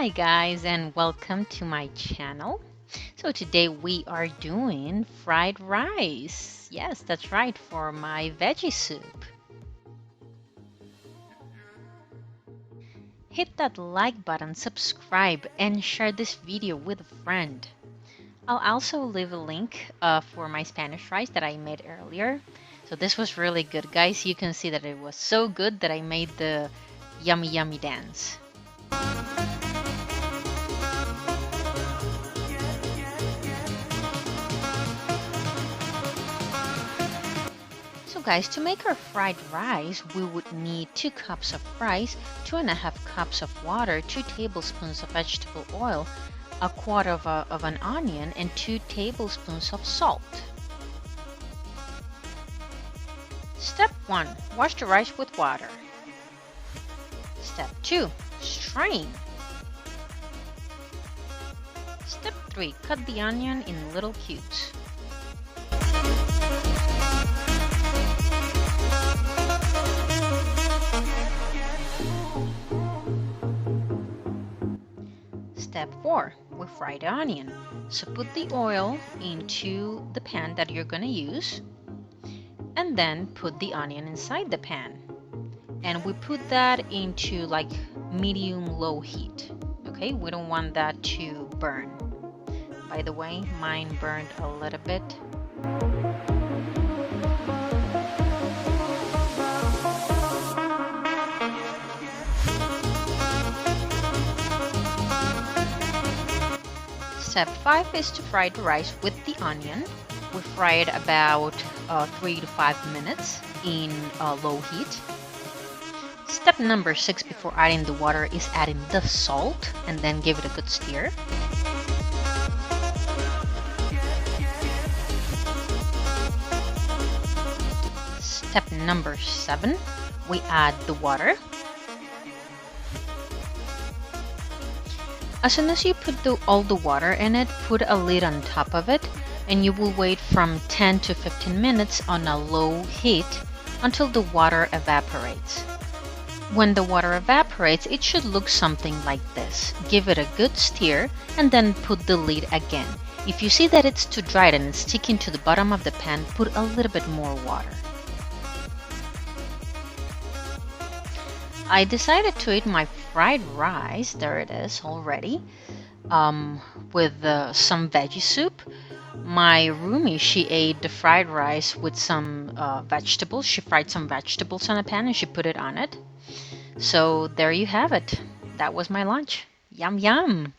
Hi guys and welcome to my channel. So today we are doing fried rice. Yes, that's right, for my veggie soup. Hit that like button, subscribe, and share this video with a friend. I'll also leave a link for my Spanish rice that I made earlier. So this was really good, guys. You can see that it was so good that I made the yummy yummy dance. So guys, to make our fried rice, we would need 2 cups of rice, 2.5 cups of water, 2 tablespoons of vegetable oil, a quarter of an onion, and 2 tablespoons of salt. Step 1. Wash the rice with water. Step 2. Strain. Step 3. Cut the onion in little cubes. Step 4. We fry the onion. So put the oil into the pan that you're going to use and then put the onion inside the pan. And we put that into like medium-low heat. Okay, we don't want that to burn. By the way, mine burned a little bit. Step 5 is to fry the rice with the onion. We fry it about 3 to 5 minutes in low heat. Step number 6 before adding the water is adding the salt and then give it a good stir. Step number 7, we add the water. As soon as you put all the water in it, put a lid on top of it and you will wait from 10 to 15 minutes on a low heat until the water evaporates. When the water evaporates, it should look something like this. Give it a good stir and then put the lid again. If you see that it's too dry and it's sticking to the bottom of the pan, put a little bit more water. I decided to eat my fried rice, there it is already, with some veggie soup. My roomie, she ate the fried rice with some vegetables. She fried some vegetables on a pan and she put it on it. So there you have it. That was my lunch. Yum yum.